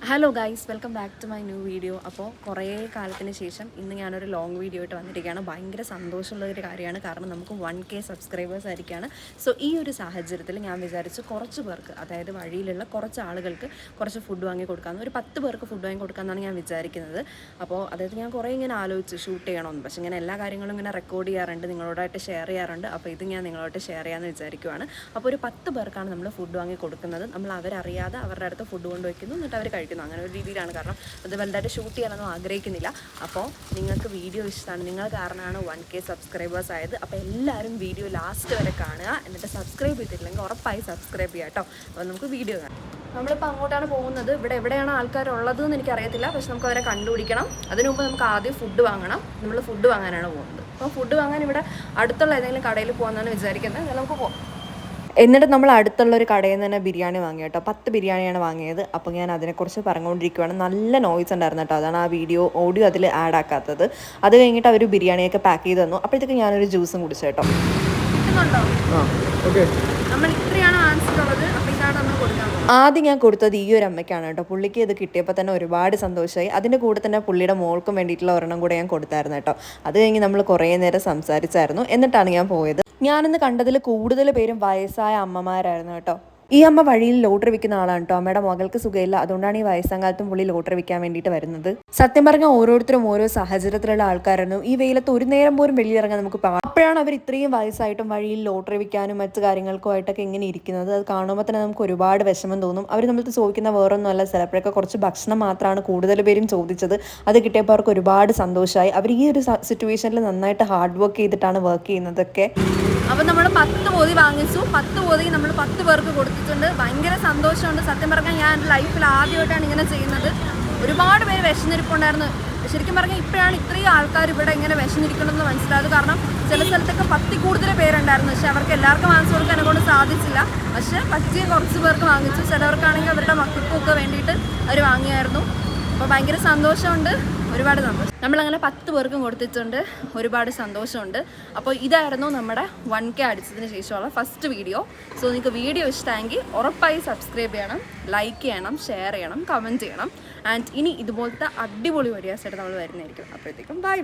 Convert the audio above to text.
Hello guys, welcome back to my new video. അപ്പോൾ കുറേ കാലത്തിന് ശേഷം ഇന്ന് ഞാനൊരു ലോങ് വീഡിയോ ആയിട്ട് വന്നിരിക്കുകയാണ്. ഭയങ്കര സന്തോഷമുള്ളൊരു കാര്യമാണ്, കാരണം നമുക്ക് 1K സബ്സ്ക്രൈബേഴ്സ് ആയിരിക്കുകയാണ്. സോ ഈ ഒരു സാഹചര്യത്തിൽ ഞാൻ വിചാരിച്ചു കുറച്ച് പേർക്ക്, അതായത് വഴിയിലുള്ള കുറച്ച് ആളുകൾക്ക് കുറച്ച് ഫുഡ് വാങ്ങി കൊടുക്കാമെന്ന്, ഒരു 10 പേർക്ക് ഫുഡ് വാങ്ങി കൊടുക്കാമെന്നാണ് ഞാൻ വിചാരിക്കുന്നത്. അപ്പോൾ അതായത് ഞാൻ കുറേ ഇങ്ങനെ ആലോചിച്ച് ഷൂട്ട് ചെയ്യണമെന്ന്, പക്ഷേ ഇങ്ങനെ എല്ലാ കാര്യങ്ങളും ഇങ്ങനെ റെക്കോർഡ് ചെയ്യാറുണ്ട്, നിങ്ങളോടായിട്ട് ഷെയർ ചെയ്യാറുണ്ട്. അപ്പോൾ ഇത് ഞാൻ നിങ്ങളോട്ട് ഷെയർ ചെയ്യാമെന്ന് വിചാരിക്കുവാണ്. അപ്പോൾ ഒരു 10 പേർക്കാണ് നമ്മൾ ഫുഡ് വാങ്ങി കൊടുക്കുന്നത്. നമ്മൾ അവരറിയാതെ അവരുടെ അടുത്ത് ഫുഡ് കൊണ്ടുവയ്ക്കുന്നു, എന്നിട്ട് അവർ കഴിക്കുന്നു. അങ്ങനെ ഒരു രീതിയിലാണ്, കാരണം അത് വലുതായിട്ട് ഷൂട്ട് ചെയ്യാനൊന്നും ആഗ്രഹിക്കുന്നില്ല. അപ്പോൾ നിങ്ങൾക്ക് വീഡിയോ ഇഷ്ടമാണ്, നിങ്ങൾ കാരണമാണ് 1K സബ്സ്ക്രൈബേഴ്സ് ആയത്. അപ്പോൾ എല്ലാവരും വീഡിയോ ലാസ്റ്റ് വരെ കാണുക, എന്നിട്ട് സബ്സ്ക്രൈബ് ചെയ്തിട്ടില്ലെങ്കിൽ ഉറപ്പായി സബ്സ്ക്രൈബ് ചെയ്യാം കേട്ടോ. അപ്പോൾ നമുക്ക് വീഡിയോ കാണാം. നമ്മളിപ്പോൾ അങ്ങോട്ടാണ് പോകുന്നത്. ഇവിടെ എവിടെയാണ് ആൾക്കാരുള്ളതെന്ന് എനിക്കറിയത്തില്ല, പക്ഷെ നമുക്ക് അവരെ കണ്ടുപിടിക്കണം. അതിനു മുമ്പ് നമുക്ക് ആദ്യം ഫുഡ് വാങ്ങണം. നമ്മൾ ഫുഡ് വാങ്ങാനാണ് പോകുന്നത്. അപ്പോൾ ഫുഡ് വാങ്ങാൻ ഇവിടെ അടുത്തുള്ള ഏതെങ്കിലും കടയിൽ പോകാമെന്നാണ് വിചാരിക്കുന്നത്. എന്നാൽ നമുക്ക് പോകാം. എന്നിട്ട് നമ്മൾ അടുത്തുള്ള ഒരു കടയിൽ നിന്ന് തന്നെ ബിരിയാണി വാങ്ങി കേട്ടോ. 10 ബിരിയാണിയാണ് വാങ്ങിയത്. അപ്പോൾ ഞാൻ അതിനെക്കുറിച്ച് പറഞ്ഞുകൊണ്ടിരിക്കുകയാണ്. നല്ല നോയ്സ് ഉണ്ടായിരുന്നു കേട്ടോ, അതാണ് ആ ഓഡിയോ അതിൽ ആഡ് ആക്കാത്തത്. അത് കഴിഞ്ഞിട്ട് അവർ ബിരിയാണിയൊക്കെ പാക്ക് ചെയ്ത് തന്നു. അപ്പോഴത്തേക്ക് ഞാനൊരു ജ്യൂസും കുടിച്ചു കേട്ടോ. നമ്മൾ ഇത്രയാണ് വാങ്ങിച്ചിട്ടുള്ളത്. അപ്പോൾ ഇതാണ് നമ്മൾ കൊടുക്കാൻ. ആദ്യം ഞാൻ കൊടുത്തത് ഈ ഒരു അമ്മയ്ക്കാണ് കേട്ടോ. പുള്ളിക്ക് ഇത് കിട്ടിയപ്പോൾ തന്നെ ഒരുപാട് സന്തോഷമായി. അതിൻ്റെ കൂടെ തന്നെ പുള്ളിയുടെ മോൾക്കും വേണ്ടിയിട്ടുള്ള ഒരെണ്ണം കൂടെ ഞാൻ കൊടുത്തായിരുന്നു കേട്ടോ. അത് കഴിഞ്ഞ് നമ്മൾ കുറേ നേരം സംസാരിച്ചായിരുന്നു. എന്നിട്ടാണ് ഞാൻ പോയത്. ഞാനിന്ന് കണ്ടതിൽ കൂടുതൽ പേരും വയസ്സായ അമ്മമാരായിരുന്നു കേട്ടോ. ഈ അമ്മ വഴിയിൽ ലോട്ടറി വിൽക്കുന്ന ആളാണ് കേട്ടോ. അമ്മയുടെ മകൾക്ക് സുഖമില്ല, അതുകൊണ്ടാണ് ഈ വയസ്സാം കാലത്തും പുള്ളി ലോട്ടറി വിൽക്കാൻ വേണ്ടിയിട്ട് വരുന്നത്. സത്യം പറഞ്ഞാൽ ഓരോരുത്തരും ഓരോ സാഹചര്യത്തിലുള്ള ആൾക്കാരായിരുന്നു. ഈ വെയിലത്ത് ഒരു നേരം പോലും വെളിയിറങ്ങാൻ നമുക്ക് അപ്പോഴാണ് അവർ ഇത്രയും വയസ്സായിട്ടും വഴിയിൽ ലോട്ടറി വിൽക്കാനും മറ്റു കാര്യങ്ങൾക്കുമായിട്ടൊക്കെ ഇങ്ങനെ ഇരിക്കുന്നത്. അത് കാണുമ്പോൾ തന്നെ നമുക്ക് ഒരുപാട് വിഷമം തോന്നും. അവർ നമ്മൾക്ക് ചോദിക്കുന്ന വേറൊന്നുമല്ല, ചിലപ്പോഴൊക്കെ കുറച്ച് ഭക്ഷണം മാത്രമാണ് കൂടുതൽ പേരും ചോദിച്ചത്. അത് കിട്ടിയപ്പോൾ അവർക്ക് ഒരുപാട് സന്തോഷമായി. അവർ ഈ ഒരു സിറ്റുവേഷനിൽ നന്നായിട്ട് ഹാർഡ് വർക്ക് ചെയ്തിട്ടാണ് വർക്ക് ചെയ്യുന്നതൊക്കെ. അപ്പോൾ നമ്മൾ 10 പൊതി വാങ്ങിച്ചു. 10 പൊതി നമ്മൾ 10 പേർക്ക് കൊടുത്തിട്ടുണ്ട്. ഭയങ്കര സന്തോഷമുണ്ട്. സത്യം പറഞ്ഞാൽ ഞാൻ എൻ്റെ ലൈഫിൽ ആദ്യമായിട്ടാണ് ഇങ്ങനെ ചെയ്യുന്നത്. ഒരുപാട് പേര് വിശന്നിരിപ്പുണ്ടായിരുന്നു. ശരിക്കും പറഞ്ഞാൽ ഇപ്പോഴാണ് ഇത്രയും ആൾക്കാർ ഇവിടെ ഇങ്ങനെ വിശന്നിരിക്കണമെന്ന് മനസ്സിലായത്. കാരണം ചില സ്ഥലത്തൊക്കെ 10 കൂടുതൽ പേരുണ്ടായിരുന്നു, പക്ഷെ അവർക്ക് എല്ലാവർക്കും വാങ്ങിച്ചു കൊടുക്കാൻ എന്നെക്കൊണ്ട് സാധിച്ചില്ല. പക്ഷെ പറ്റിയ കുറച്ച് പേർക്ക് വാങ്ങിച്ചു. ചിലവർക്കാണെങ്കിൽ അവരുടെ മക്കൾക്കൊക്കെ വേണ്ടിയിട്ട് അവർ വാങ്ങിയായിരുന്നു. അപ്പോൾ ഭയങ്കര സന്തോഷമുണ്ട്, ഒരുപാട് സന്തോഷം. നമ്മളങ്ങനെ 10 പേർക്കും കൊടുത്തിട്ടുണ്ട്. ഒരുപാട് സന്തോഷമുണ്ട്. അപ്പോൾ ഇതായിരുന്നു നമ്മുടെ 1K അടിച്ചതിന് ശേഷമുള്ള ഫസ്റ്റ് വീഡിയോ. സോ നിങ്ങൾക്ക് വീഡിയോ ഇഷ്ടമെങ്കിൽ ഉറപ്പായി സബ്സ്ക്രൈബ് ചെയ്യണം, ലൈക്ക് ചെയ്യണം, ഷെയർ ചെയ്യണം, കമൻറ്റ് ചെയ്യണം. ആൻഡ് ഇനി ഇതുപോലത്തെ അടിപൊളി വീഡിയോസായിട്ട് നമ്മൾ വരുന്നതായിരിക്കും. അപ്പോഴത്തേക്കും ബൈ.